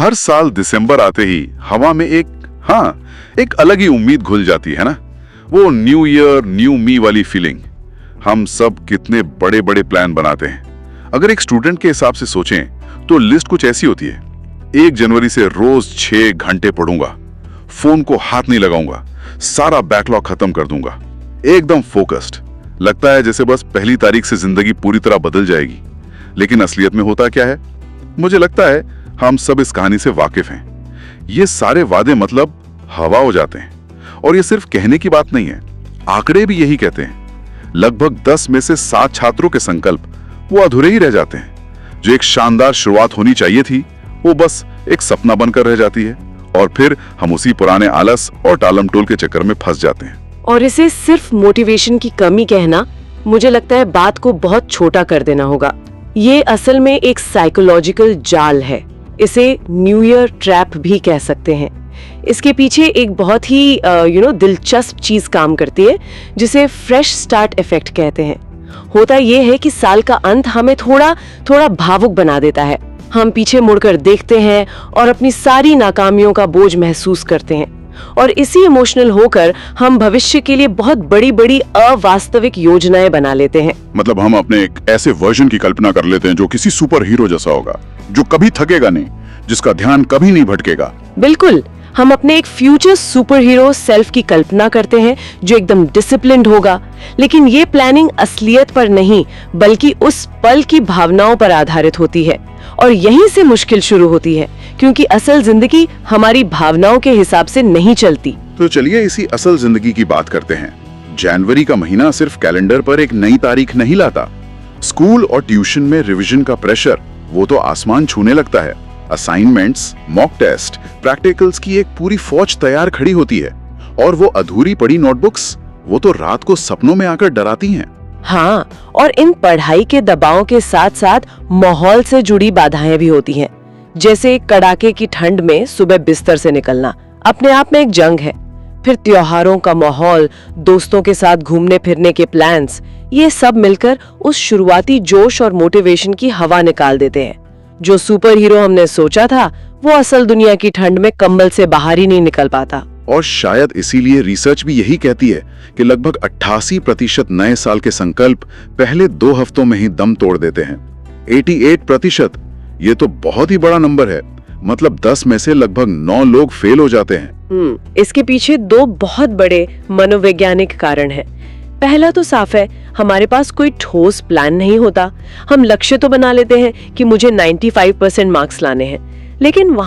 हर साल दिसंबर आते ही हवा में एक अलग ही उम्मीद घुल जाती है ना, वो न्यू ईयर न्यू मी वाली फीलिंग। हम सब कितने बड़े बड़े प्लान बनाते हैं। अगर एक स्टूडेंट के हिसाब से सोचें तो लिस्ट कुछ ऐसी होती है। 1 जनवरी से रोज 6 घंटे पढ़ूंगा, फोन को हाथ नहीं लगाऊंगा, सारा बैकलॉग खत्म कर दूंगा, एकदम फोकस्ड। लगता है जैसे बस पहली तारीख से जिंदगी पूरी तरह बदल जाएगी। लेकिन असलियत में होता क्या है? मुझे लगता है हम सब इस कहानी से वाकिफ हैं। ये सारे वादे मतलब हवा हो जाते हैं। और ये सिर्फ कहने की बात नहीं है, आंकड़े भी यही कहते हैं। लगभग 10 में से 7 छात्रों के संकल्प वो अधूरे ही रह जाते हैं। जो एक शानदार शुरुआत होनी चाहिए थी, वो बस एक सपना बनकर रह जाती है। और फिर हम उसी पुराने आलस और टालमटोल के चक्कर में फंस जाते हैं। और इसे सिर्फ मोटिवेशन की कमी कहना, मुझे लगता है बात को बहुत छोटा कर देना होगा। ये असल में एक साइकोलॉजिकल जाल है। इसे न्यू ईयर ट्रैप भी कह सकते हैं। इसके पीछे एक बहुत ही दिलचस्प चीज काम करती है, जिसे फ्रेश स्टार्ट इफेक्ट कहते हैं। होता ये है कि साल का अंत हमें थोड़ा भावुक बना देता है। हम पीछे मुड़कर देखते हैं और अपनी सारी नाकामियों का बोझ महसूस करते हैं। और इसी इमोशनल होकर हम भविष्य के लिए बहुत बड़ी अवास्तविक योजनाएं बना लेते हैं। मतलब हम अपने एक ऐसे वर्जन की कल्पना कर लेते हैं जो किसी सुपर हीरो जैसा होगा, जो कभी थकेगा नहीं, जिसका ध्यान कभी नहीं भटकेगा। बिल्कुल, हम अपने एक फ्यूचर सुपर हीरो सेल्फ की कल्पना करते हैं जो एकदम डिसिप्लिन्ड होगा। लेकिन ये प्लानिंग असलियत पर नहीं, बल्कि उस पल की भावनाओं पर आधारित होती है। और यहीं से मुश्किल शुरू होती है, क्योंकि असल जिंदगी हमारी भावनाओं के हिसाब से नहीं चलती। तो चलिए इसी असल जिंदगी की बात करते हैं। जनवरी का महीना सिर्फ कैलेंडर पर एक नई तारीख नहीं लाता। स्कूल और ट्यूशन में रिवीजन का प्रेशर वो तो आसमान छूने लगता है। असाइनमेंट्स, मॉक टेस्ट, प्रैक्टिकल्स की एक पूरी फौज तैयार खड़ी होती है। और वो अधूरी पड़ी नोटबुक्स, वो तो रात को सपनों में आकर डराती हैं। हाँ, और इन पढ़ाई के दबाव के साथ साथ माहौल से जुड़ी बाधाएं भी होती हैं। जैसे कड़ाके की ठंड में सुबह बिस्तर से निकलना अपने आप में एक जंग है। फिर त्योहारों का माहौल, दोस्तों के साथ घूमने फिरने के प्लान्स, ये सब मिलकर उस शुरुआती जोश और मोटिवेशन की हवा निकाल देते हैं। जो सुपर हीरो हमने सोचा था, वो असल दुनिया की ठंड में कंबल से बाहर ही नहीं निकल पाता। और शायद इसीलिए रिसर्च भी यही कहती है कि लगभग 88% नए साल के संकल्प पहले 2 हफ्तों में ही दम तोड़ देते हैं। 88%, ये तो बहुत ही बड़ा नंबर है। मतलब 10 में से लगभग 9 लोग फेल हो जाते हैं। इसके पीछे 2 बहुत बड़े मनोवैज्ञानिक कारण हैं। पहला तो साफ है, हमारे पास कोई ठोस प्लान नहीं होता। हम लक्ष्य तो बना लेते हैं कि मुझे 95% मार्क्स लाने हैं, लेकिन